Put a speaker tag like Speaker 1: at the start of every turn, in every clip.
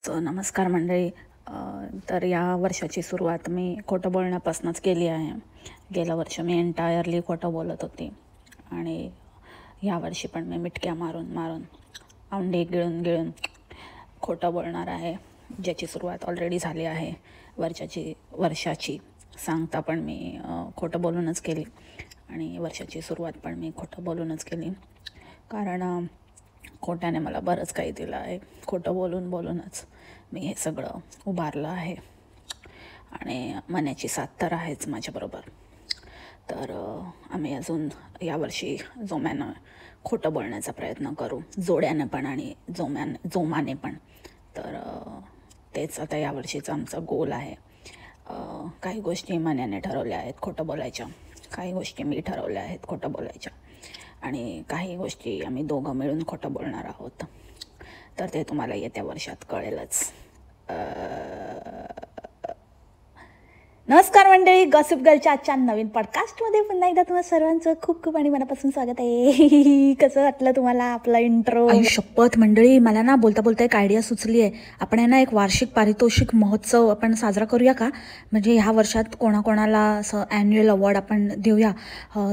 Speaker 1: तर नमस्कार मंडळी. तर या वर्षाची सुरुवात मी खोटं बोलण्यापासूनच केली आहे. गेल्या वर्षी मी एंटायरली खोटं बोलत होती आणि यावर्षी पण मी मिटक्या मारून मारून औंढे गिळून गिळून खोटं बोलणार आहे, ज्याची सुरुवात ऑलरेडी झाली आहे. वर्षाची सांगता पण मी खोटं बोलूनच केली आणि वर्षाची सुरुवात पण मी खोटं बोलूनच केली, कारण खोट्याने मला बरंच काही दिलं आहे. खोटं बोलून बोलूनच मी हे सगळं उभारलं आहे आणि मनाची साथ तर आहेच माझ्याबरोबर. तर आम्ही अजून यावर्षी जोमानं खोटं बोलण्याचा प्रयत्न करू, जोड्याने पण आणि जोमाने पण. तर तेच आता यावर्षीचं आमचं गोल आहे. काही गोष्टी मनाने ठरवल्या आहेत खोटं बोलायच्या, काही गोष्टी मी ठरवल्या आहेत खोटं बोलायच्या आणि काही गोष्टी आम्ही दोघं मिळून खोटं बोलणार आहोत. तर ते तुम्हाला येत्या वर्षात कळेलच. नमस्कार मंडळी, गॉसिप गर्लच्या आजच्या नवीन पॉडकास्टमध्ये पुन्हा एकदा तुम्हाला सर्वांचं खूप खूप आणि मनापासून स्वागत आहे. कसं वाटलं तुम्हाला आपला इंट्रो? शपथ मंडळी, मला ना बोलता बोलता एक आयडिया सुचली आहे. आपण आहे ना एक वार्षिक पारितोषिक महोत्सव आपण साजरा करूया का? म्हणजे ह्या वर्षात कोणाकोणाला असं ॲन्युअल अवॉर्ड आपण देऊया.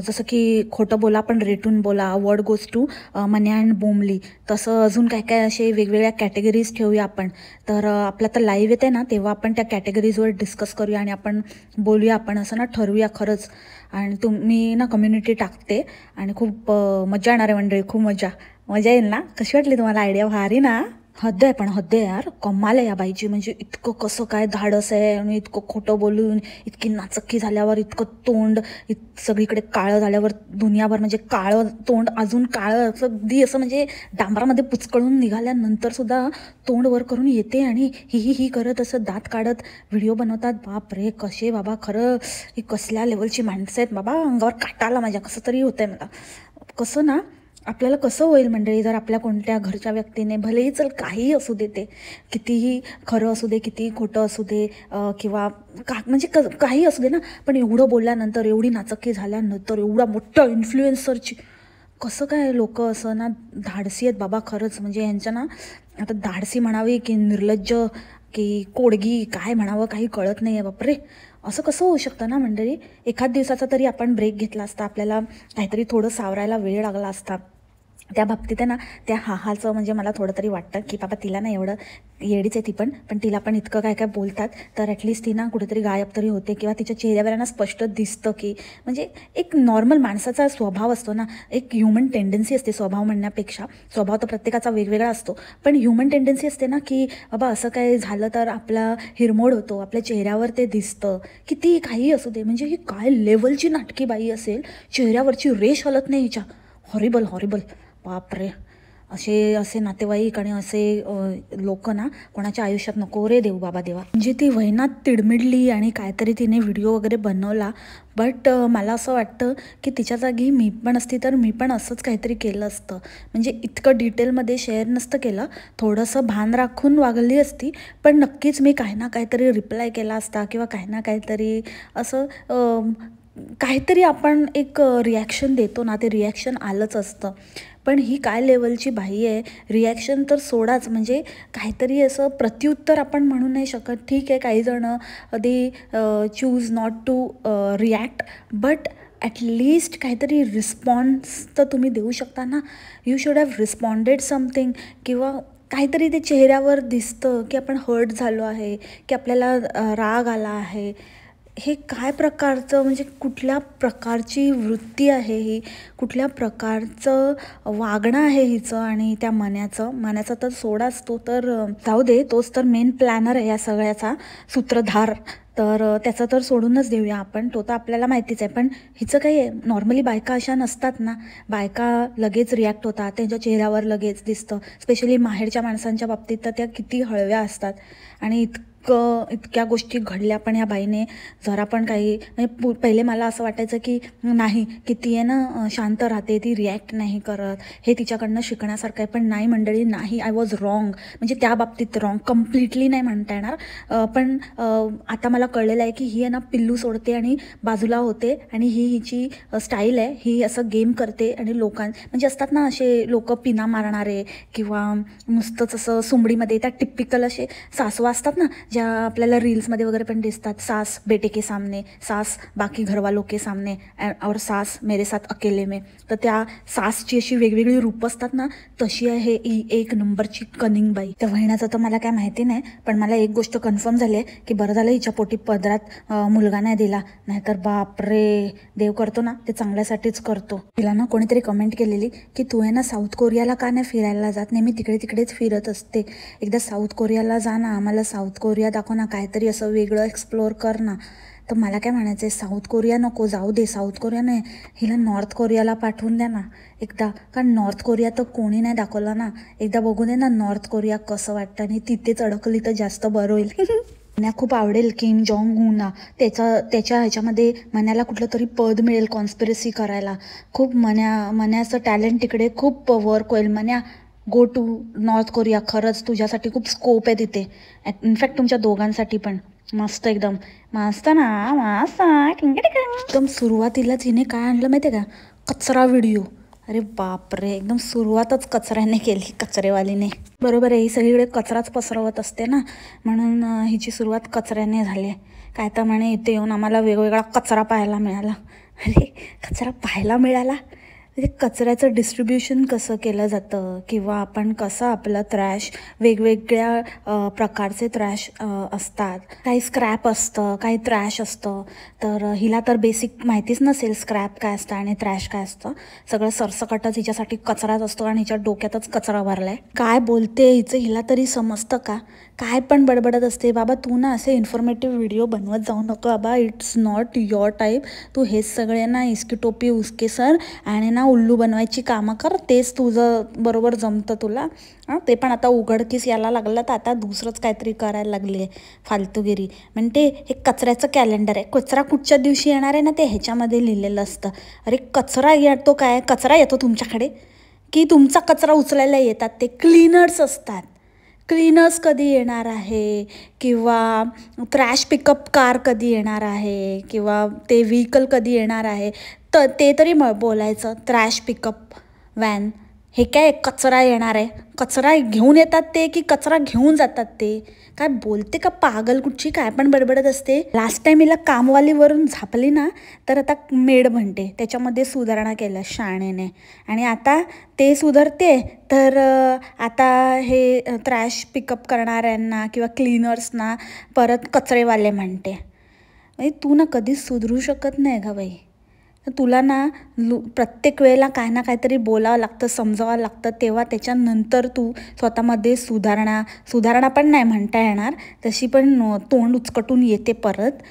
Speaker 1: जसं की खोटं बोला पण रेटून बोला, award goes to Manya and Bomli. तसं अजून काय काय असे वेगवेगळ्या कॅटेगरीज ठेवूया आपण. तर आपला तर लाईव्ह येते ना, तेव्हा आपण त्या कॅटेगरीजवर डिस्कस करूया आणि आपण बोलूया, आपण असं ना ठरवूया खरंच. आणि तुम्ही ना कम्युनिटी टाकते आणि खूप मजा येणार आहे मंडळी, खूप मजा येईल ना? कशी वाटली तुम्हाला आयडिया? भारी ना? हद्द आहे यार, कमाल आहे या बाईची. म्हणजे इतकं कसं काय धाडस आहे आणि इतकं खोटं बोलून, इतकी नाचक्की झाल्यावर, इतकं तोंड सगळीकडे काळं झाल्यावर, दुनियाभर म्हणजे काळं तोंड अजून काळं असं अगदी असं म्हणजे डांबरामध्ये पुचकळून निघाल्यानंतर सुद्धा तोंड वर करून येते आणि ही करत असं दात काढत व्हिडिओ बनवतात. बाप रे, कसे बाबा, खरं ही कसल्या लेवलची माणसं आहेत बाबा. अंगावर काटा आला माझ्या, कसं तरी होतंय मला. कसं ना, आपल्याला कसं होईल मंडळी जर आपल्या कोणत्या घरच्या व्यक्तीने, भलेही चल काहीही असू दे, ते कितीही खरं असू दे, कितीही खोटं असू दे, किंवा म्हणजे काही असू दे ना, पण एवढं बोलल्यानंतर, एवढी नाचक्की झाल्यानंतर, एवढा मोठा इन्फ्लुएन्सरची कसं काय लोक असं ना धाडसी आहेत बाबा खरंच. म्हणजे यांच्या ना आता धाडसी म्हणावी की निर्लज्ज की कोडगी काय म्हणावं काही कळत नाही आहे. बापरे, असं कसं होऊ शकतं ना मंडळी? एखाद दिवसाचा तरी आपण ब्रेक घेतला असता, आपल्याला काहीतरी थोडं सावरायला वेळ लागला असता. त्या बाबतीत आहे ना, त्या हाहाचं म्हणजे मला थोडं तरी वाटतं की बाबा तिला ना एवढं येडीच आहे ती पण तिला पण इतकं काय काय बोलतात, तर ॲटलिस्ट ती ना कुठेतरी गायब तरी होते किंवा तिच्या चेहऱ्यावर ना स्पष्ट दिसतं की म्हणजे एक नॉर्मल माणसाचा स्वभाव असतो ना, एक ह्युमन टेंडन्सी असते. स्वभाव म्हणण्यापेक्षा स्वभाव तर प्रत्येकाचा वेगवेगळा असतो, पण ह्युमन टेंडन्सी असते ना की बाबा असं काय झालं तर आपला हिरमोड होतो, आपल्या चेहऱ्यावर ते दिसतं. किती काही असू दे, म्हणजे ही काय लेवलची नाटकी बाई असेल, चेहऱ्यावरची रेष हलत नाही हिच्या. हॉरिबल. बापरे, असे नातेवाईक आणि असे लोक ना कोणाच्या आयुष्यात नको रे देऊ बाबा देवा. म्हणजे ती वैनात तिडमिडली आणि काहीतरी तिने व्हिडिओ वगैरे बनवला, बट मला असं वाटतं की तिच्या जागी मी पण असती तर मी पण असंच काहीतरी केलं असतं. म्हणजे इतकं डिटेलमध्ये शेअर नसतं केलं, थोडंसं भान राखून वागली असती, पण नक्कीच मी काही ना काहीतरी रिप्लाय केला असता किंवा काही ना काहीतरी असं काहीतरी आपण एक रिॲक्शन देतो ना, ते रिॲक्शन आलंच असतं. पण ही काय लेवलची बाई आहे, रिॲक्शन तर सोडाच, म्हणजे काहीतरी असं प्रत्युत्तर आपण म्हणू नाही शकत. ठीक आहे, काही जणं they choose not to react, but at least काहीतरी रिस्पॉन्स तर तुम्ही देऊ शकता ना. You should have responded something, किंवा काहीतरी ते चेहऱ्यावर दिसतं की आपण हर्ट झालो आहे, की आपल्याला राग आला आहे. हे काय प्रकारचं, म्हणजे कुठल्या प्रकारची वृत्ती आहे ही, कुठल्या प्रकारचं वागणं आहे हिचं आणि त्या मनाचं तर सोडाच, तो तर जाऊ दे, तोच तर मेन प्लॅनर आहे या सगळ्याचा, सूत्रधार. तर त्याचं तर सोडूनच देऊया आपण, तो तर आपल्याला माहितीच आहे. पण हिचं काही आहे, नॉर्मली बायका अशा नसतात ना, बायका लगेच रिॲक्ट होतात, त्यांच्या चेहऱ्यावर लगेच दिसतं. स्पेशली माहेरच्या माणसांच्या बाबतीत तर त्या किती हळव्या असतात आणि इतक्या गोष्टी घडल्या, पण ह्या बाईने जरा पण काही म्हणजे पहिले मला असं वाटायचं की नाही, की ती आहे ना शांत राहते, ती रिॲक्ट नाही करत, हे तिच्याकडनं शिकण्यासारखं आहे. पण नाही मंडळी, नाही, आय वॉज रॉंग. म्हणजे त्या बाबतीत रॉंग कम्प्लिटली नाही म्हणता येणार, पण आता मला कळलेलं आहे की ही आहे ना पिल्लू सोडते आणि बाजूला होते, आणि ही हिची स्टाईल आहे. ही असं गेम करते आणि म्हणजे असतात ना असे लोक पिना मारणारे किंवा नुसतंच असं सुमडीमध्ये त्या टिपिकल असे सासवा असतात ना, ज्या आपल्याला रील्समध्ये वगैरे पण दिसतात, सास बेटे के सामने, सास बाकी घरवालों के सामने, और सास मेरे साथ अकेले में. तर त्या सासची अशी वेगवेगळी रूप असतात ना, तशी आहे ही एक नंबरची कनिंग बाई. त्या वहिण्याचं तर मला काय माहिती नाही, पण मला एक गोष्ट कन्फर्म झाली आहे की बरं झालं हिच्या पोटी पदरात मुलगा नाही दिला, नाहीतर बापरे, देव करतो ना ते चांगल्यासाठीच करतो. तिला ना कोणीतरी कमेंट केलेली की तू आहे ना साऊथ कोरियाला का नाही फिरायला जात, नेहमी तिकडे तिकडेच फिरत असते, एकदा साऊथ कोरियाला जा ना, आम्हाला साऊथ कोरिया दाखव ना, काहीतरी असं वेगळं एक्सप्लोअर कर ना. तर मला काय म्हणायचं आहे, साऊथ कोरिया नको, जाऊ दे, साऊथ कोरिया नाही, हिला नॉर्थ कोरियाला पाठवून द्या ना एकदा, कारण नॉर्थ कोरिया तर कोणी नाही दाखवलं ना, एकदा बघू दे ना नॉर्थ कोरिया कसं वाटतं, आणि तिथेच अडकली तर जास्त बरं होईल. मन्या खूप आवडेल किम जॉंग उनना, त्याच्या ह्याच्यामध्ये मन्याला कुठलं तरी पद मिळेल कॉन्स्पिरसी करायला. खूप मन्याचं टॅलेंट तिकडे खूप वर्क होईल. Manya, go to North Korea, खरंच तुझ्यासाठी खूप स्कोप आहे तिथे, इनफॅक्ट तुमच्या दोघांसाठी पण. मस्त, एकदम मस्त ना, मस्त एकदम. सुरुवातीलाच हिने काय आणलं माहिती आहे का, कचरा व्हिडिओ. अरे बापरे, एकदम सुरुवातच कचऱ्याने केली, कचरेवालीने. बरोबर आहे, ही सगळीकडे कचराच पसरवत असते ना, म्हणून हिची सुरुवात कचऱ्याने झाली आहे. काय तर म्हणे इथे येऊन आम्हाला वेगवेगळा कचरा पाहायला मिळाला. अरे कचरा पाहायला मिळाला, म्हणजे कचऱ्याचं डिस्ट्रीब्युशन कसं केलं जातं, किंवा आपण कसं आपलं ट्रॅश, वेगवेगळ्या प्रकारचे ट्रॅश असतात, काही स्क्रॅप असतं, काही ट्रॅश असतं. तर हिला तर बेसिक माहितीच नसेल स्क्रॅप काय असतं आणि ट्रॅश काय असतं. सगळं सरसकटच हिच्यासाठी कचराच असतो, आणि हिच्या डोक्यातच कचरा भरलाय. काय बोलते हिचं हिला तरी समजतं का, काय पण बडबडत असते. बाबा तू ना असे इन्फॉर्मेटिव्ह व्हिडिओ बनवत जाऊ नको बाबा, इट्स नॉट युअर टाईप. तू हेच सगळे ना इसकी टोपी उसके सर आणि ना उल्लू बनवायची कामं कर, तेच तुझं बरोबर जमतं तुला. ते पण आता उघडकीस यायला लागलं, तर आता दुसरंच काहीतरी करायला लागली आहे फालतूगिरी. म्हणते हे कचऱ्याचं कॅलेंडर आहे, कचरा कुठच्या दिवशी येणार आहे ना ते ह्याच्यामध्ये लिहिलेलं असतं. अरे कचरा येतो काय, कचरा येतो तुमच्याकडे की तुमचा कचरा उचलायला येतात ते क्लीनर्स असतात. क्लीनर्स कधी येणार आहे, किंवा ट्रॅश पिकअप कार कधी येणार आहे, किंवा ते व्हेकल कधी येणार आहे, तर ते तरी बोलायचं. ट्रॅश पिकअप व्हॅन, हे काय कचरा येणार आहे, कचरा घेऊन येतात ते की कचरा घेऊन जातात ते, काय बोलते का पागल कुठची, काय पण बडबडत असते. लास्ट टाइम हिला कामवालीवरून झापली ना, तर आता मेड म्हणते, त्याच्यामध्ये सुधारणा केल्या शाणेने, आणि आता ते सुधारते. तर आता हे ट्रॅश पिकअप करणाऱ्यांना किंवा क्लीनर्सना परत कचरेवाले म्हणते. तू ना कधीच सुधरू शकत नाही का बाई. तुला ना प्रत्येक वेळेला काय ना काहीतरी बोलावं लागतं, समजावं लागतं, तेव्हा त्याच्यानंतर तू स्वतःमध्ये सुधारणा पण नाही म्हणता येणार, तशी पण तोंड उचकटून येते परत.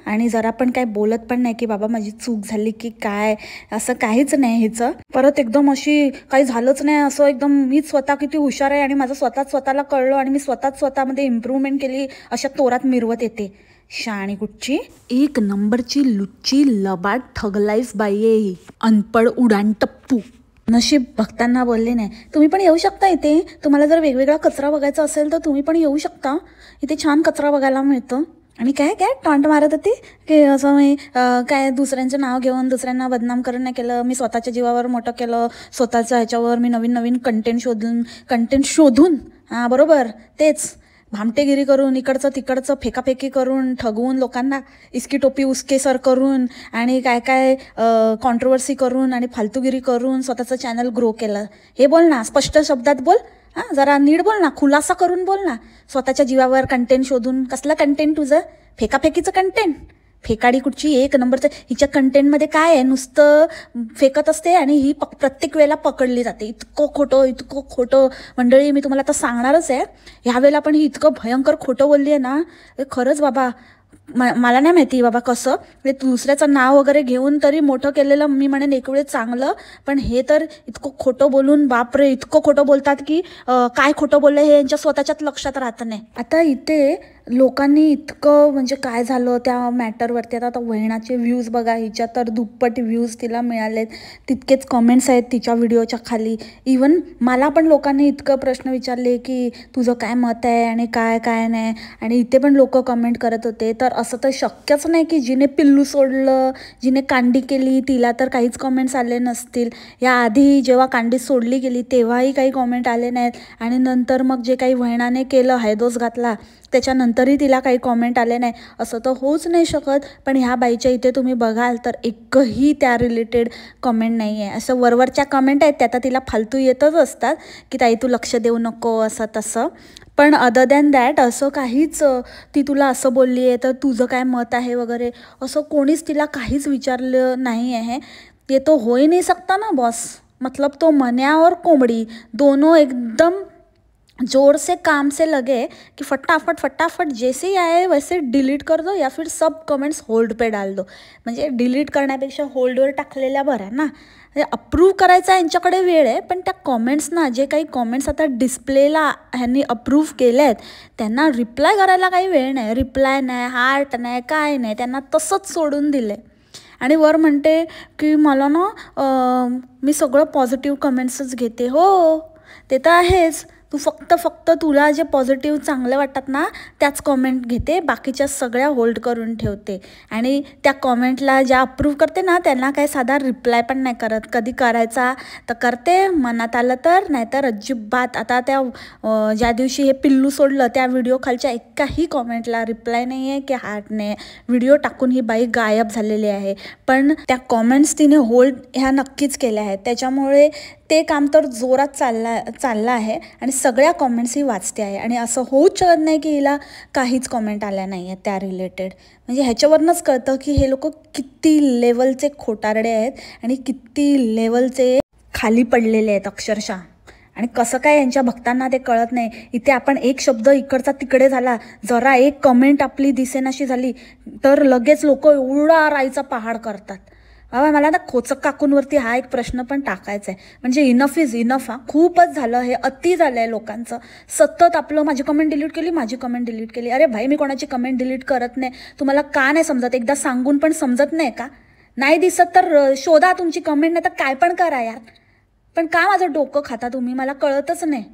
Speaker 1: आणि जरा पण काय बोलत पण नाही की बाबा माझी चूक झाली की काय, असं काहीच नाही हिचं. परत एकदम अशी काही झालंच नाही असं, एकदम मीच स्वतः किती हुशार आहे आणि माझं स्वतःला कळलं आणि मी स्वतःमध्ये इम्प्रूव्हमेंट केली, अशा तोरात मिरवत येते. शाणी कुठची, एक नंबरची लुच्ची लबाड ठगलाईफ बाई आहे ही, अनपड उडान टप्पू. नशीब भक्तांना बोलले नाही. तुम्ही पण येऊ शकता इथे, तुम्हाला जर वेगवेगळा कचरा बघायचा असेल तर तुम्ही पण येऊ शकता, इथे छान कचरा बघायला मिळतं. आणि काय टॉन्ट मारत होती की असं मी काय दुसऱ्यांचं नाव घेऊन दुसऱ्यांना बदनाम करून नाही केलं, मी स्वतःच्या जीवावर मोठं केलं, स्वतःच्या ह्याच्यावर मी नवीन कंटेंट शोधून हां बरोबर तेच भामटेगिरी करून, इकडचं तिकडचं फेकाफेकी करून, ठगवून लोकांना इसकी टोपी उसके सर करून, आणि काय कॉन्ट्रोवर्सी करून आणि फालतूगिरी करून स्वतःचं चॅनल ग्रो केलं. हे बोल ना, स्पष्ट शब्दात बोल, जरा नीट बोल ना, खुलासा करून बोल ना. स्वतःच्या जीवावर कंटेंट शोधून, कसलं कंटेंट तुझं, फेकाफेकीचं कंटेंट, फेकाडी कुठची, एक नंबरचं. हिच्या कंटेंटमध्ये काय आहे, नुसतं फेकत असते आणि ही प्रत्येक वेळेला पकडली जाते. इतकं खोटं मंडळी, मी तुम्हाला आता सांगणारच आहे. ह्यावेळेला पण ही इतकं भयंकर खोटं बोलली आहे ना, खरंच बाबा. मला नाही माहिती बाबा कसं, ते दुसऱ्याचं नाव वगैरे घेऊन तरी मोठं केलेलं मी म्हणेन एक वेळेस चांगलं, पण हे तर इतकं खोटं बोलून, बापरे इतकं खोटं बोलतात की काय खोटं बोललं हे यांच्या स्वतःच्याच लक्षात राहत नाही. आता इथे लोकांनी इतकं म्हणजे काय झालं त्या मॅटरवरती. आता वहिनाचे व्ह्यूज बघा, हिच्या तर दुप्पट व्ह्यूज तिला मिळालेत, तितकेच कॉमेंट्स आहेत तिच्या व्हिडिओच्या खाली. इवन मला पण लोकांनी इतकं प्रश्न विचारले की तुझं काय मत आहे आणि काय काय नाही, आणि इथे पण लोक कमेंट करत होते. तर असं तर शक्यच नाही की जिने पिल्लू सोडलं, जिने कांडी केली तिला तर काहीच कॉमेंट्स आले नसतील. याआधी जेव्हा कांडी सोडली गेली तेव्हाही काही कॉमेंट आले नाहीत, आणि नंतर मग जे काही वहिनाने केलं, हैदोस घातला, त्याच्यानंतरही तिला काही कॉमेंट आले नाही. असं तर होऊच नाही शकत. पण ह्या बाईच्या इथे तुम्ही बघाल तर एकही त्या रिलेटेड कमेंट नाही आहे. असं वरवरच्या कमेंट आहेत त्या तर तिला फालतू येतच असतात की ताई तू लक्ष देऊ नको असं तसं. पण अदर दॅन दॅट असं काहीच ती तुला असं बोलली आहे तर तुझं काय मत आहे वगैरे असं कोणीच तिला काहीच विचारलं नाही आहे. ते तो हो ही नहीं सकता ना बॉस, मतलब तो मन्या और कोंबड़ी दोनों एकदम जोर से काम से लगे कि फटाफट फटाफट जैसे ही आए वैसे डिलीट कर दो या फिर सब कमेंट्स होल्ड पे डाल दो. म्हणजे डिलीट करण्यापेक्षा होल्डवर टाकलेल्या बऱ्या ना. म्हणजे अप्रूव्ह करायचा यांच्याकडे वेळ आहे, पण त्या कॉमेंट्स ना, जे काही कॉमेंट्स आता डिस्प्लेला ह्यांनी अप्रूव्ह केले आहेत त्यांना रिप्लाय करायला काही वेळ नाही. रिप्लाय नाही, हार्ट नाही, काय नाही, त्यांना तसंच सोडून दिले. आणि वर म्हणते की मला ना मी सगळं पॉझिटिव्ह कमेंट्सच घेते. हो ते तर आहेच. तू फक्त तुला जे पॉझिटिव्ह चांगले वाटतात ना त्याच कॉमेंट घेते, बाकीच्या सगळ्या होल्ड करून ठेवते. आणि त्या कॉमेंटला ज्या अप्रूव्ह करते ना त्यांना काही साधा रिप्लाय पण नाही करत. कधी करायचा तर करते, मनात आलं तर, नाहीतर अजिबात. आता त्या ज्या दिवशी हे पिल्लू सोडलं त्या व्हिडिओ खालच्या एकाही कॉमेंटला रिप्लाय नाही आहे की हार्ट नाही. व्हिडिओ टाकून ही बाई गायब झालेली आहे, पण त्या कॉमेंट्स तिने होल्ड ह्या नक्कीच केल्या आहेत. त्याच्यामुळे ते काम तर जोरात चाललं आहे आणि सगळ्या कॉमेंट्सही वाचते आहे. आणि असं होऊच शकत नाही की हिला काहीच कॉमेंट आल्या नाही आहेत त्या रिलेटेड. म्हणजे ह्याच्यावरूनच कळतं की हे लोक किती लेवलचे खोटारडे आहेत आणि किती लेवलचे खाली पडलेले आहेत अक्षरशः. आणि कसं काय यांच्या भक्तांना ते कळत नाही. इथे आपण एक शब्द इकडचा तिकडे झाला, जरा एक कमेंट आपली दिसेनाशी झाली तर लगेच लोक एवढा राईचा पहाड करतात. बाबा मला ना खोचक काकूंवरती हा एक प्रश्न पण टाकायचा आहे. म्हणजे इनफ इज इनफ. खूपच झालं, हे अति झालं आहे लोकांचं. सतत आपलं माझी कमेंट डिलीट केली, माझी कमेंट डिलीट केली. अरे भाई मी कोणाची कमेंट डिलीट करत नाही. तुम्हाला का नाही समजत? एकदा सांगून पण समजत नाही का? नाही दिसत तर शोधा तुमची कमेंट, नाही तर काय पण करा यार. पण का माझं डोकं खाता तुम्ही? मला कळतच नाही.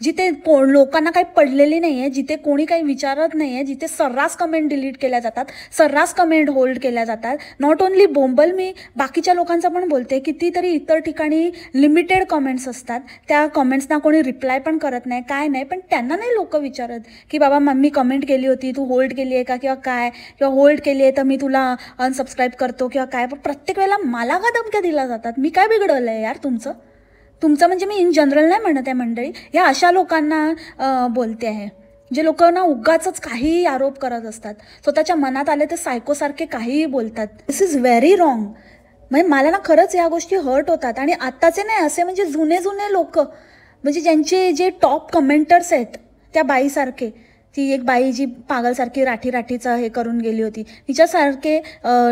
Speaker 1: जिथे लोकांना काही पडलेली नाही आहे, जिथे कोणी काही विचारत नाही आहे, जिथे सर्रास कमेंट डिलीट केल्या जातात, सर्रास कमेंट होल्ड केल्या जातात. नॉट ओन्ली बोंबल, मी बाकीच्या लोकांचं पण बोलते. कितीतरी इतर ठिकाणी लिमिटेड कमेंट्स असतात, त्या कमेंट्सना कोणी रिप्लाय पण करत नाही, काय नाही. पण त्यांना नाही लोक विचारत की बाबा मी कमेंट केली होती, तू होल्ड केली आहे का, किंवा काय, किंवा होल्ड केली आहे तर मी तुला अनसबस्क्राईब करतो किंवा काय. पण प्रत्येक वेळेला मला का धमक्या दिल्या जातात? मी काय बिघडवलं आहे यार तुमचं? म्हणजे मी इन जनरल नाही म्हणत आहे मंडळी, या अशा लोकांना बोलते आहे जे लोकांना उगाचच काहीही आरोप करत असतात, स्वतःच्या मनात आले ते सायकोसारखे काहीही बोलतात. दिस इज व्हेरी रॉंग. म्हणजे मला ना खरंच या गोष्टी हर्ट होतात. आणि आत्ताचे नाही, असे म्हणजे जुने लोक, म्हणजे ज्यांचे जे टॉप कमेंटर्स आहेत त्या बाईसारखे, ती एक बाई जी पागलसारखी राठीचं हे करून गेली होती, तिच्यासारखे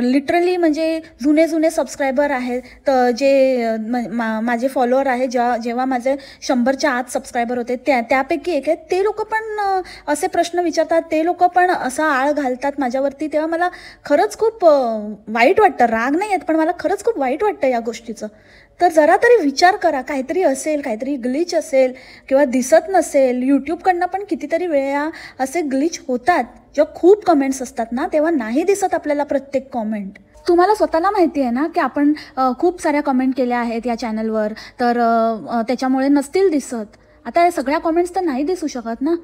Speaker 1: लिटरली म्हणजे जुने सबस्क्रायबर आहेत. तर जे माझे फॉलोअर आहे, जेव्हा माझे 100च्या आत सबस्क्रायबर होते त्यापैकी एक आहेत, ते लोक पण असे प्रश्न विचारतात, ते लोक पण असा आळ घालतात माझ्यावरती. तेव्हा मला खरंच खूप वाईट वाटतं. राग नाही येत, पण मला खरंच खूप वाईट वाटतं या गोष्टीचं. तर जरा तरी विचार करा. काहीतरी असेल, काहीतरी ग्लिच असेल किंवा दिसत नसेल. यूट्यूबकडनं पण कितीतरी वेळा असे ग्लिच होतात. जेव्हा खूप कमेंट्स असतात ना तेव्हा नाही दिसत आपल्याला प्रत्येक कमेंट. तुम्हाला स्वतःला माहिती आहे ना की आपण खूप साऱ्या कमेंट केल्या आहेत या चॅनलवर, तर त्याच्यामुळे नसतील दिसत. आता या सगळ्या कमेंट्स तर नाही दिसू शकत ना.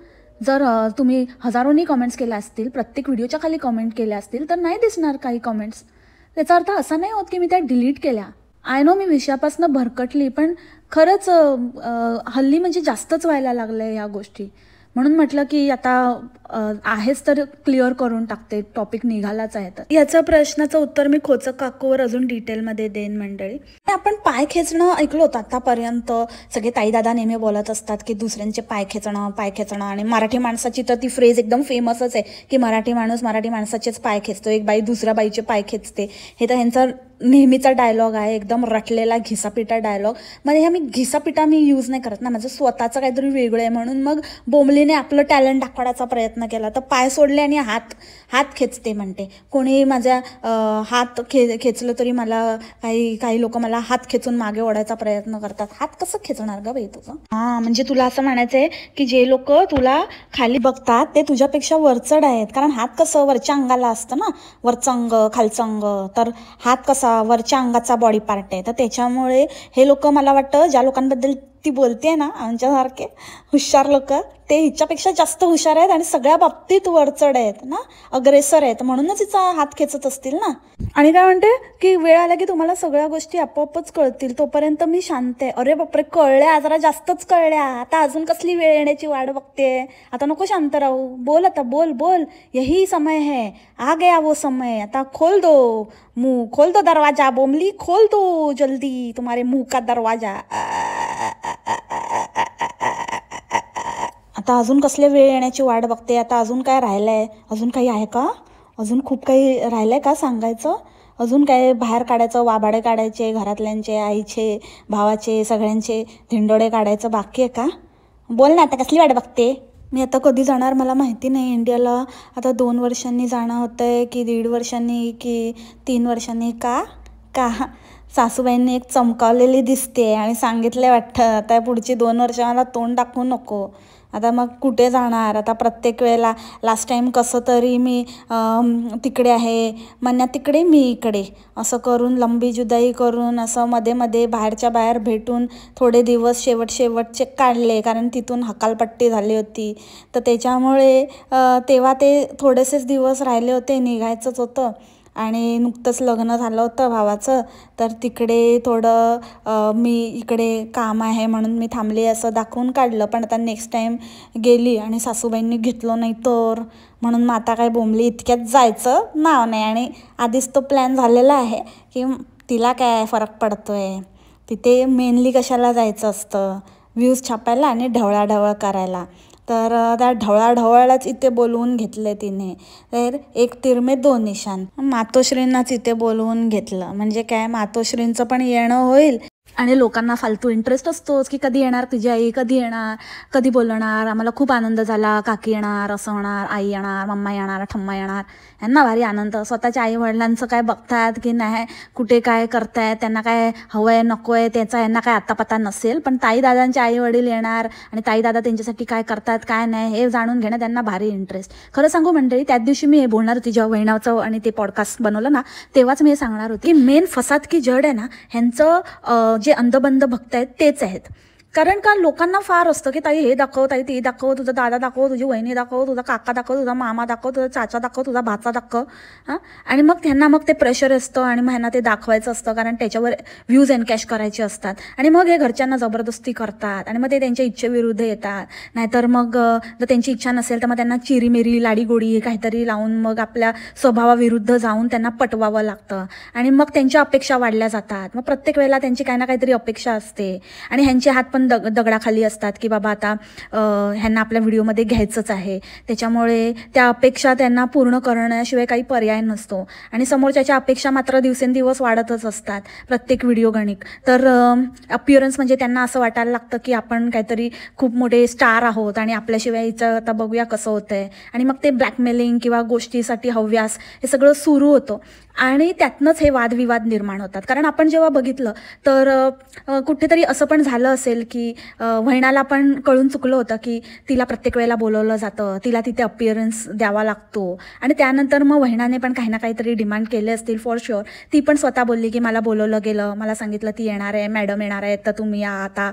Speaker 1: जर तुम्ही हजारोनी कमेंट्स केल्या असतील, प्रत्येक व्हिडिओच्या खाली कमेंट केल्या असतील, तर नाही दिसणार काही कमेंट्स. त्याचा अर्थ असा नाही होत की मी त्या डिलीट केल्या. आय नो मी विषयापासून भरकटली, पण खरंच हल्ली म्हणजे जास्तच व्हायला लागलं आहे ह्या गोष्टी. म्हणून म्हटलं की आता आहेच तर क्लिअर करून टाकते, टॉपिक निघालाच आहे तर. याचं प्रश्नाचं उत्तर मी खोचक काकूवर अजून डिटेलमध्ये देईन मंडळी. आपण पाय खेचणं ऐकलो होतं आतापर्यंत. सगळे ताईदादा नेहमी बोलत असतात की दुसऱ्यांचे पाय खेचणं. आणि मराठी माणसाची तर ती फ्रेज एकदम फेमसच आहे की मराठी माणूस मराठी माणसाचेच पाय खेचतो, एक बाई दुसऱ्या बाईचे पाय खेचते. हे तर ह्यांचा नेहमीचा डायलॉग आहे, एकदम रटलेला घिसापिटा डायलॉग. म्हणजे मी घिसापिटा यूज नाही करत ना, माझं स्वतःचं काहीतरी वेगळं आहे म्हणून मग बोंबलीने आपलं टॅलेंट दाखवायचा प्रयत्न केला. तर पाय सोडले आणि हात खेचते म्हणते. कोणी माझ्या हात खेचलं तरी मला काही लोक मला हात खेचून मागे ओढायचा प्रयत्न करतात. हात कसं खेचणार ग बाई तुझं? हां, म्हणजे तुला असं म्हणायचं आहे की जे लोक तुला खाली बघतात ते तुझ्यापेक्षा वरचढ आहेत. कारण हात कसं वरच्या अंगाला असतं ना, वरचं अंग खालचं अंग. तर हात कसा वरच्या अंगाचा बॉडी पार्ट आहे. तर त्याच्यामुळे हे लोक, मला वाटतं ज्या लोकांबद्दल ती बोलते ना, आमच्यासारखे हुशार लोक, ते हिच्यापेक्षा जास्त हुशार आहेत आणि सगळ्या बाबतीत वरचढ आहेत ना, अग्रेसर आहेत. म्हणूनच हिचा हात खेचत असतील ना. आणि काय म्हणते की वेळ आला की तुम्हाला सगळ्या गोष्टी आपोआपच कळतील, तोपर्यंत मी शांत आहे. अरे बापरे, कळल्या, जरा जास्तच कळल्या. आता अजून कसली वेळ येण्याची वाट बघते? आता नको शांत राहू, बोल आता, बोल बोल. यही समय है, आ गया वो समय. आता खोल दो मुंह, खोल दो दरवाजा, बोमली खोल दो जल्दी तुम्हारे मुंह का दरवाजा. आता अजून कसले वेळ येण्याची वाट बघते? आता अजून काय राहिलंय? अजून काही आहे का? अजून खूप काही राहिलंय का सांगायचं? अजून काय बाहेर काढायचं? वाबाडे काढायचे, घरातल्यांचे, आईचे, भावाचे, सगळ्यांचे धिंडोडे काढायचं बाकी आहे का? बोल ना, आता कसली वाट बघते? मी आता कधी जाणार मला माहिती नाही इंडियाला. आता 2 वर्षांनी जाणं होतं आहे की 1.5 वर्षांनी की 3 वर्षांनी? का सासूबाईंनी एक चमकावलेली दिसते आणि सांगितले वाटतं आता पुढची 2 वर्ष मला तोंड दाखवू नको. आता मग कुठे जाणार? आता प्रत्येक वेळेला लास्ट टाईम कसं तरी मी तिकडे आहे म्हणण्यात तिकडे मी इकडे असं करून लंबी जुदाई करून असं मध्ये मध्ये बाहेरच्या बाहेर भेटून थोडे दिवस शेवटचे काढले. कारण तिथून हकालपट्टी झाली होती. तर त्याच्यामुळे तेव्हा ते थोडेसेच दिवस राहिले होते, निघायचंच होतं. आणि नुकतंच लग्न झालं होतं भावाचं. तर तिकडे थोडं मी इकडे काम आहे म्हणून मी थांबले असं दाखवून काढलं. पण आता नेक्स्ट टाईम गेली आणि सासूबाईंनी घेतलं नाही तर म्हणून मग आता काय बोंबली इतक्यात जायचं नाव नाही. आणि आधीच तो प्लॅन झालेला आहे की तिला काय फरक पडतो आहे. तिथे मेनली कशाला जायचं असतं? व्ह्यूज छापायला आणि ढवळाढवळ करायला. तर त्या ढवळाढवळाच इथे बोलवून घेतले तिने. तर एक तीर में 2 निशाण. मातोश्रींनाच इथे बोलवून घेतलं. म्हणजे काय, मातोश्रींचं पण येणं होईल आणि लोकांना फालतू इंटरेस्ट असतोच की कधी येणार तुझी आई, कधी येणार, कधी बोलणार. आम्हाला खूप आनंद झाला, काकी येणार, असं होणार, आई येणार, मम्मा येणार, ठम्मा येणार. यांना भारी आनंद. स्वतःच्या आईवडिलांचं काय बघतात की नाही, कुठे काय करतायत, त्यांना काय हवं आहे नको आहे त्याचा यांना काय आत्ता पता नसेल. पण ताईदादांचे आईवडील येणार आणि ताईदादा त्यांच्यासाठी काय करतात काय नाही हे जाणून घेणं त्यांना भारी इंटरेस्ट. खरं सांगू मंडळी, त्याच दिवशी मी हे बोलणार होती जेव्हा वहिनाचं आणि ते पॉडकास्ट बनवलं ना, तेव्हाच मी हे सांगणार होती की मेन फसाद की जड आहे ना, ह्यांचं जे अंधबंध भक्त आहेत तेच आहेत. कारण का लोकांना फार असतं की ताई हे दाखव, ताई ते दाखव, तुझा दादा दाखव, तुझी वहिनी दाखव, तुझा काका दाखव, तुझा मामा दाखव, तुझा चाचा दाखव, तुझा भाचा दाखव. आणि मग त्यांना मग ते प्रेशर असतं आणि मग ह्यांना ते दाखवायचं असतं कारण त्याच्यावर व्ह्यूज एनकॅश करायचे असतात. आणि मग हे घरच्यांना जबरदस्ती करतात आणि मग ते त्यांच्या इच्छेविरुद्ध येतात. नाहीतर मग जर त्यांची इच्छा नसेल तर मग त्यांना चिरीमेरी लाडीगोडी काहीतरी लावून मग आपल्या स्वभावाविरुद्ध जाऊन त्यांना पटवावं लागतं. आणि मग त्यांच्या अपेक्षा वाढल्या जातात. मग प्रत्येक वेळेला त्यांची काही ना काहीतरी अपेक्षा असते आणि ह्यांचे हात पण दगडाखाली असतात की बाबा आता ह्यांना आपल्या व्हिडिओमध्ये घ्यायचंच आहे. त्याच्यामुळे त्या अपेक्षा त्यांना पूर्ण करण्याशिवाय काही पर्याय नसतो. आणि समोरच्याच्या अपेक्षा मात्र दिवसेंदिवस वाढतच असतात प्रत्येक व्हिडिओ गणिक. तर अपिअरन्स म्हणजे त्यांना असं वाटायला लागतं की आपण काहीतरी खूप मोठे स्टार आहोत आणि आपल्याशिवाय हिचं आता बघूया कसं होतंय. आणि मग ते ब्लॅकमेलिंग किंवा गोष्टीसाठी हव्यास हे सगळं सुरू होतं आणि त्यातनंच हे वादविवाद निर्माण होतात. कारण आपण जेव्हा बघितलं तर कुठेतरी असं पण झालं असेल की वहिनाला पण कळून चुकलं होतं की तिला प्रत्येक वेळेला बोलवलं जातं, तिला तिथे अपिअरन्स द्यावा लागतो. आणि त्यानंतर मग वहिनाने पण काही ना काहीतरी डिमांड केले असतील फॉर शुअर. ती पण स्वतः बोलली की मला बोलवलं गेलं, मला सांगितलं ती येणार आहे, मॅडम येणार आहेत तर तुम्ही या आता.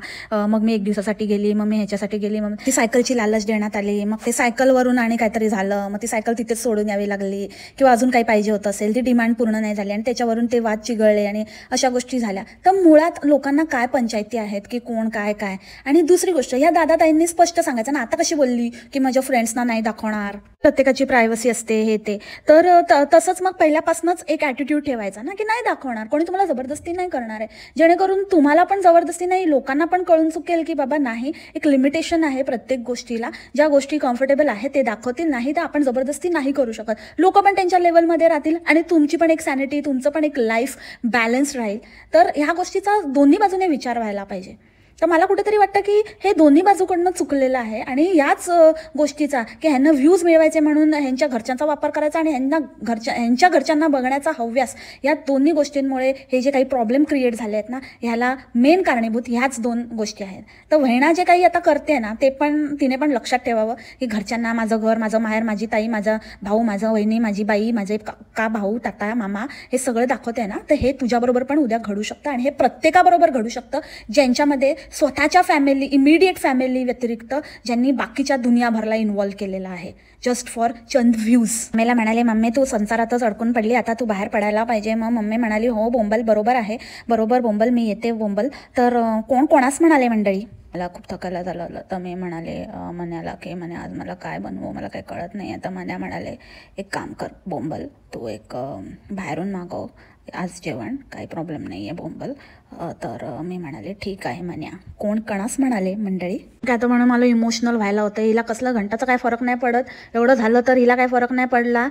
Speaker 1: मग मी 1 दिवसासाठी गेली, मग मी ह्याच्यासाठी गेली, मग ती सायकलची लालच देण्यात आली. मग ते सायकलवरून आणि काहीतरी झालं, मग ती सायकल तिथेच सोडून यावी लागली किंवा अजून काही पाहिजे होतं असेल, ती डिमांड पूर्ण नाही झाली आणि त्याच्यावरून ते वाद चिघळले आणि अशा गोष्टी झाल्या. तर मुळात लोकांना काय पंचायती आहेत की कोण काय काय काय. आणि दुसरी गोष्ट, या दादा ताईंनी स्पष्ट सांगायचं ना, आता कशी बोलली की माझ्या फ्रेंड्सना नाही दाखवणार, प्रत्येकाची प्रायव्हसी असते हे ते. तर तसंच मग पहिल्यापासूनच एक ॲटिट्यूड ठेवायचा ना, की नाही दाखवणार, कोणी तुम्हाला जबरदस्ती नाही करणार आहे, जेणेकरून तुम्हाला पण जबरदस्ती नाही, लोकांना पण कळून चुकेल की बाबा नाही, एक लिमिटेशन आहे प्रत्येक गोष्टीला. ज्या गोष्टी कम्फर्टेबल आहे ते दाखवतील, नाही तर आपण जबरदस्ती नाही करू शकत. लोक पण त्यांच्या लेवलमध्ये राहतील आणि तुमची पण एक सॅनिटी, तुमचं पण एक लाईफ बॅलन्स राहील. तर ह्या गोष्टीचा दोन्ही बाजूने विचार व्हायला पाहिजे. तर मला कुठेतरी वाटतं की हे दोन्ही बाजूकडनं चुकलेलं आहे. आणि याच गोष्टीचा की ह्यांना व्ह्यूज मिळवायचे म्हणून ह्यांच्या घरच्यांचा वापर करायचा आणि ह्यांच्या घरच्यांना बघण्याचा हव्यास, या दोन्ही गोष्टींमुळे हे जे काही प्रॉब्लेम क्रिएट झाले आहेत ना, ह्याला मेन कारणीभूत ह्याच दोन गोष्टी आहेत. तर वहिना जे काही आता करते ना, ते पण तिने पण लक्षात ठेवावं की घरच्यांना माझं घर, माझं माहेर, माझी ताई, माझा भाऊ, माझं वहिनी, माझी बाई, माझे काका, भाऊ, ताता, मामा, हे सगळं दाखवते ना, तर हे तुझ्याबरोबर पण उद्या घडू शकतं. आणि हे प्रत्येकाबरोबर घडू शकतं ज्यांच्यामध्ये स्वतःच्या फॅमिली, इमिडिएट फॅमिली व्यतिरिक्त ज्यांनी बाकीच्या दुनियाभरला इन्व्हॉल्व केलेला आहे, जस्ट फॉर चंद व्ह्यूज. मम्मीला म्हणाले, मम्मी तू संसारातच अडकून पडली, आता तू बाहेर पडायला पाहिजे. मग मम्मी म्हणाली, हो बोंबल, बरोबर आहे, बरोबर बोंबल, मी येते बोंबल. तर कोण कोणास म्हणाले मंडळी, मला खूप थकायला झालं. तर मी म्हणाले मन्याला की म्हणे आज मला काय बनवू, मला काही कळत नाही. आता मन्या म्हणाले, एक काम कर बोंबल, तू एक बाहेरून मागव आज जेवण, काही प्रॉब्लेम नाही आहे बोंबल. तर मी म्हणाले ठीक आहे मन्या. कोण कणास म्हणाले मंडळी, काय तर म्हणून मला इमोशनल व्हायला होतं. हिला कसलं घंटाचा काय फरक नाही पडत, एवढं झालं तर हिला काय फरक नाही पडला,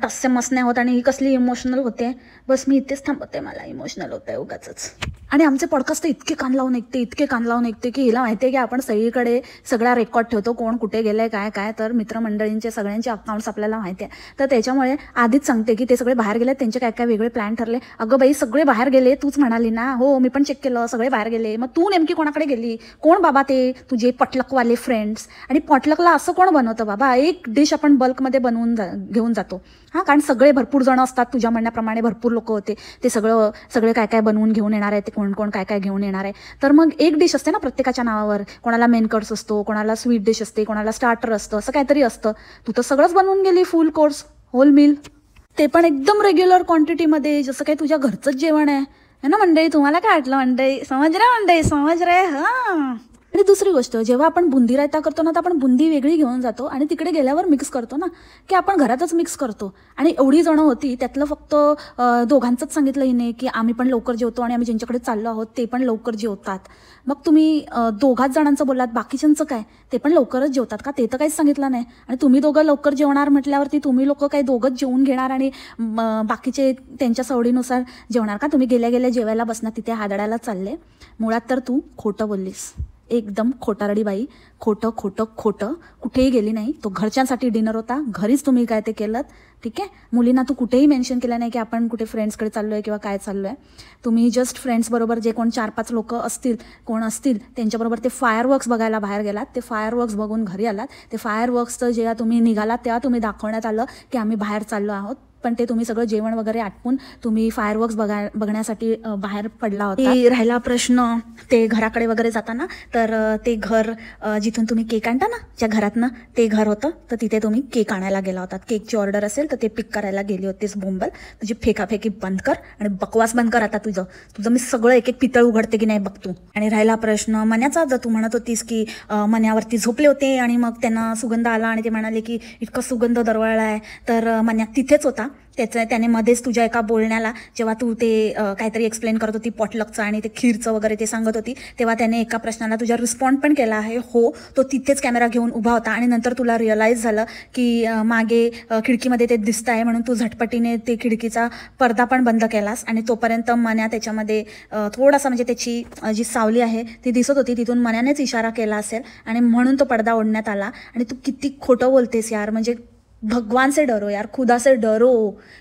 Speaker 1: टस्से मस्त नाही होत, आणि ही कसली इमोशनल होते. बस मी इथेच थांबते, मला इमोशनल होतं आहे उगाचच. आणि आमचे पॉडकास्ट तर इतके कान लावून ऐकते की हिला माहिती आहे की आपण सगळीकडे सगळा रेकॉर्ड ठेवतो, कोण कुठे गेलंय काय काय. तर मित्रमंडळींचे सगळ्यांचे अकाउंट्स आपल्याला माहिती आहे. तर त्याच्यामुळे आधीच सांगते की ते सगळे बाहेर गेले, त्यांचे काय काय वेगळे प्लॅन ठरले. अगं बाई सगळे बाहेर गेले, तूच म्हणाली ना. हो मी पण चेक केलं, सगळे बाहेर गेले. मग तू नेमकी कोणाकडे गेली, कोण बाबा ते तुझे पॉटलकवाले फ्रेंड्स. आणि पॉटलकला असं कोण बनवतं बाबा, एक डिश आपण बल्कमध्ये बनवून घेऊन जातो. हां, कारण सगळे भरपूर जण असतात, तुझ्या म्हणण्याप्रमाणे भरपूर लोक होते, ते सगळे काय काय बनवून घेऊन येणार आहे, ते कोण कोण काय काय घेऊन येणार आहे. तर मग एक डिश असते ना प्रत्येकाच्या नावावर, कोणाला मेन कोर्स असतो, कोणाला स्वीट डिश असते, कोणाला स्टार्टर असतं, असं काहीतरी असतं. तू तर सगळंच बनवून गेली, फुल कोर्स, होल मील, ते पण एकदम रेग्युलर क्वांटिटीमध्ये, जसं काही तुझ्या घरचंच जेवण आहे ना मंडळी. तुम्हाला काय वाटलं मंडळी, समज रे. हां. आणि दुसरी गोष्ट, जेव्हा आपण बुंदी रायता करतो ना, तर आपण बुंदी वेगळी घेऊन जातो आणि तिकडे गेल्यावर मिक्स करतो ना, की आपण घरातच मिक्स करतो. आणि एवढी जणं होती, त्यातलं फक्त दोघांचंच सांगितलं हिने की आम्ही पण लवकर जेवतो आणि आम्ही ज्यांच्याकडे चाललो आहोत ते पण लवकर जेवतात. मग तुम्ही दोघाच जणांचं बोललात, बाकीच्यांचं काय, ते पण लवकरच जेवतात का, ते तर काहीच सांगितलं नाही. आणि तुम्ही दोघं लवकर जेवणार म्हटल्यावरती तुम्ही लोक काही दोघंच जेवून घेणार आणि बाकीचे त्यांच्या सवडीनुसार जेवणार का. तुम्ही गेल्या गेल्या जेवायला बसणार, तिथे हादडायला चालले. मुळात तर तू खोटं बोललीस, एकदम खोटारडी बाई. खोटं खोटं खोटं, कुठेही गेली नाही. तो घरच्यांसाठी डिनर होता, घरीच तुम्ही काय ते केलं. ठीक आहे, मुलींना तू कुठेही मेन्शन केलं नाही की आपण कुठे फ्रेंड्सकडे चाललो आहे किंवा काय चाललो आहे. तुम्ही जस्ट फ्रेंड्सबरोबर जे कोण 4-5 लोक असतील, कोण असतील त्यांच्याबरोबर ते फायरवर्क्स बघायला बाहेर गेलात. ते फायरवर्क्स बघून घरी आलात. ते फायरवर्क्सचं जेव्हा तुम्ही निघालात तेव्हा तुम्ही दाखवण्यात आलं की आम्ही बाहेर चाललो आहोत. पण ते तुम्ही सगळं जेवण वगैरे आटपून तुम्ही फायरवर्क्स बघण्यासाठी बाहेर पडला होता. राहिला प्रश्न ते घराकडे वगैरे जाताना, तर ते घर जिथून तुम्ही केक आणता ना, ज्या घरातनं ते घर होतं, तर तिथे तुम्ही केक आणायला गेला होता. केकची ऑर्डर असेल तर ते पिक करायला गेली होतीस. बोंबल, तुझी फेकाफेकी बंद कर आणि बकवास बंद कर आता. तुझं मी सगळं एक एक पितळ उघडते की नाही बघ तू. आणि राहिला प्रश्न मन्याचा, जर तू म्हणत होतीस की मन्यावरती झोपले होते आणि मग त्यांना सुगंध आला आणि ते म्हणाले की इतका सुगंध दरवळला आहे, तर मन्या तिथेच होता. त्याने मध्येच तुझ्या एका बोलण्याला, जेव्हा तू ते काहीतरी एक्सप्लेन करत होती पॉटलकचं आणि ते खीरचं वगैरे ते सांगत होती, तेव्हा त्याने एका प्रश्नाला तुझ्या रिस्पॉन्ड पण केला आहे. हो, तो तिथेच कॅमेरा घेऊन उभा होता आणि नंतर तुला रिअलाईज झालं की मागे खिडकीमध्ये ते दिसत आहे, म्हणून तू झटपटीने ते खिडकीचा पडदा पण बंद केलास. आणि तोपर्यंत मन्या त्याच्यामध्ये थोडासा, म्हणजे त्याची जी सावली आहे ती दिसत होती, तिथून मन्यानेच इशारा केला असेल आणि म्हणून तो पडदा ओढण्यात आला. आणि तू किती खोटं बोलतेस यार, म्हणजे भगवान से डरो यार, खुदा से डरो.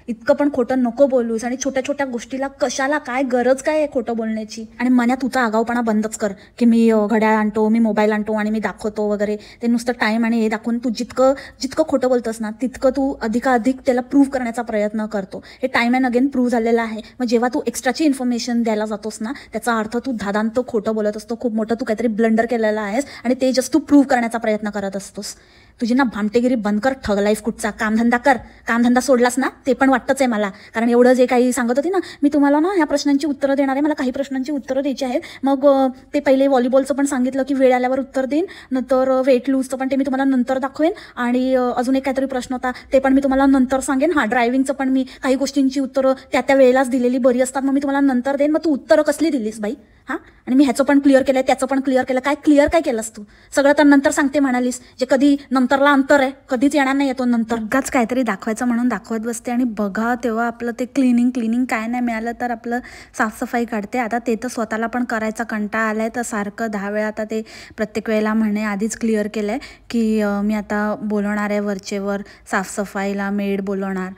Speaker 1: इतकं पण खोटं नको बोलूस. आणि छोट्या छोट्या गोष्टीला कशाला काय गरज काय आहे खोटं बोलण्याची. आणि मन्या तुझा आगाऊपणा बंदच कर की मी घड्याळ आणतो, मी मोबाईल आणतो आणि मी दाखवतो वगैरे. ते नुसतं टाईम आणि हे दाखवून तू जितकं खोटं बोलतोस ना, तितकं तू अधिकाधिक त्याला प्रूव्ह करण्याचा प्रयत्न करतो. हे टाईम अँड अगेन प्रूव्ह झालेलं आहे. मग जेव्हा तू एक्स्ट्राची इन्फॉर्मेशन द्यायला जातोस ना, त्याचा अर्थ तू धादांत खोटं बोलत असतो. खूप मोठं तू काहीतरी ब्लंडर केलेलं आहेस आणि ते जस्ट तू प्रूव्ह करण्याचा प्रयत्न करत असतोस. तुझी ना भामटेगिरी बंद कर, ठग लाईफ कुठचा, कामधंदा कर. कामधंदा सोडलास ना ते पण वाटतंच आहे मला, कारण एवढं जे काही सांगत होती ना मी तुम्हाला ना ह्या प्रश्नांची उत्तरं देणार आहे. मला काही प्रश्नांची उत्तरं द्यायची आहेत. मग ते पहिले व्हॉलीबॉलचं पण सांगितलं की वेळ आल्यावर उत्तर देईन, नंतर वेट लूजचं पण ते मी तुम्हाला नंतर दाखवेन, आणि अजून एक काहीतरी प्रश्न होता ते पण मी तुम्हाला नंतर सांगेन. हां, ड्रायव्हिंगचं पण मी काही गोष्टींची उत्तरं त्या वेळेलाच दिलेली बरी असतात, मग मी तुम्हाला नंतर देईन. मग तू उत्तरं कसली दिलीस बाई? हां, आणि मी ह्याचं पण क्लिअर केलंय, त्याचं पण क्लिअर केलं. काय क्लिअर काय केलंस तू? सगळं तर नंतर सांगते म्हणालीस, जे कधी नंतरला अंतर आहे, कधीच येणार नाही येतो नंतर. उगाच काहीतरी दाखवायचं म्हणून दाखवत बसते, आणि बघा तेव्हा आपलं ते क्लिनिंग काय नाही मिळालं तर आपलं साफसफाई काढते. आता ते तर स्वतःला पण करायचा कंटाळा आलाय, तर सारखं 10 वेळा आता ते प्रत्येक वेळेला म्हणे आधीच क्लिअर केलंय की मी आता बोलवणार आहे वरचेवर साफसफाईला मेड बोलवणार.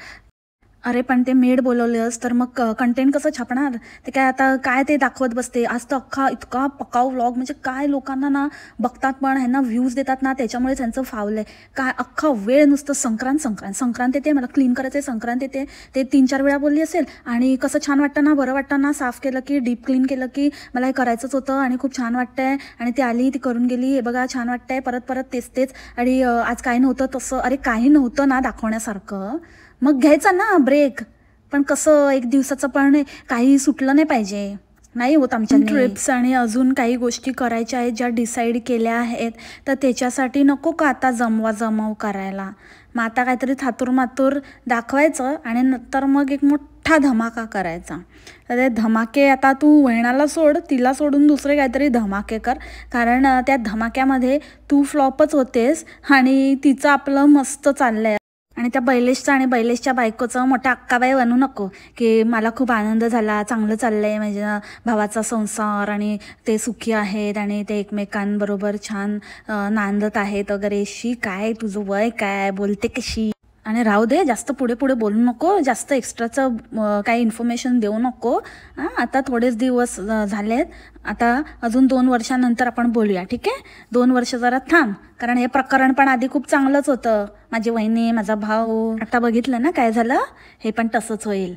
Speaker 1: अरे पण ते मेड बोलवलेस तर मग कंटेंट कसं छापणार? ते काय आता काय ते दाखवत बसते. आज तर इतका पकाव व्लॉग, म्हणजे काय लोकांना ना बघतात पण ह्यांना व्ह्यूज देतात ना, त्याच्यामुळे त्यांचं फावलंय. काय अख्खा वेळ नुसतं संक्रांत येते, मला क्लीन करायचं आहे, संक्रांत येते, ते 3-4 वेळा बोलली असेल. आणि कसं छान वाटतं ना, बरं वाटतं ना, साफ केलं की डीप क्लीन केलं की मला हे करायचंच होतं आणि खूप छान वाटतंय. आणि ती आली, ती करून गेली, हे बघा छान वाटतंय, परत तेच. आणि आज काही नव्हतं तसं. अरे काही नव्हतं ना दाखवण्यासारखं, मग घ्यायचा ना ब्रेक. पण कसं एक दिवसाचं पण काही सुटलं नाही पाहिजे, नाही होत आमच्या ट्रिप्स आणि अजून काही गोष्टी करायच्या आहेत ज्या डिसाईड केल्या आहेत, तर त्याच्यासाठी नको का आता जमव करायला. मग आता काहीतरी थातूर दाखवायचं आणि नंतर मग एक मोठा धमाका करायचा. तर ते धमाके आता तू वहिनाला सोड, तिला सोडून दुसरे काहीतरी धमाके कर, कारण त्या धमाक्यामध्ये तू फ्लॉपच होतेस आणि तिचं आपलं मस्त चाललंय. आणि त्या बैलेशचं आणि बैलेशच्या बायकोचं मोठा अक्काबाई बनू नको की मला खूप आनंद झाला, चांगलं चाललंय माझ्या भावाचा संसार आणि ते सुखी आहेत आणि ते एकमेकांबरोबर छान नांदत आहेत वगैरे. शी काय तुझं वय काय, बोलते कशी? आणि राहू दे, जास्त पुढे बोलू नको, जास्त एक्स्ट्राचं काही इन्फॉर्मेशन देऊ नको. आता थोडेच दिवस झालेत, आता अजून 2 वर्षानंतर आपण बोलूया, ठीक आहे? 2 वर्ष जरा थांब, कारण हे प्रकरण पण आधी खूप चांगलंच होतं. माझी वहिनी, माझा भाऊ, आता बघितलं ना काय झालं, हे पण तसंच होईल.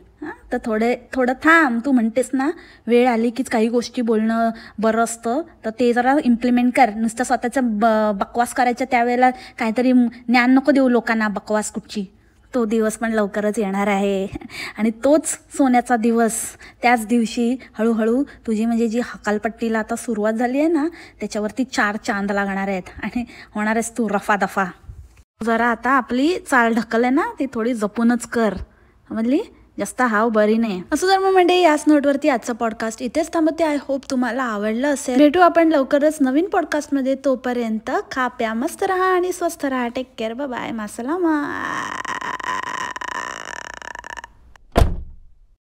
Speaker 1: तर थोडं थांब. तू म्हणतेस ना वेळ आली कीच काही गोष्टी बोलणं बरं असतं, तर ते जरा इम्प्लिमेंट कर. नुसतं स्वतःचं बकवास करायचं, त्यावेळेला काहीतरी ज्ञान नको देऊ लोकांना, बकवास कुठची. तो दिवस पण लवकरच येणार आहे, आणि तोच सोन्याचा दिवस. त्याच दिवशी हळूहळू तुझी म्हणजे जी हकालपट्टीला आता सुरुवात झाली आहे ना, त्याच्यावरती 4 चांद लागणार आहेत आणि होणार आहेस तू रफादफा. जरा आता आपली चाल ढकल आहे ना, ती थोडी जपूनच कर, समजली? जास्त हाव बरी नाही. असं जर मग म्हणजे याच नोटवरती आजचं पॉडकास्ट इथेच थांबते. आय होप तुम्हाला आवडलं असेल. भेटू आपण लवकरच नवीन पॉडकास्टमध्ये. तोपर्यंत खा प्या मस्त राहा आणि स्वस्थ राहा. Take care, bye bye, मासलामा.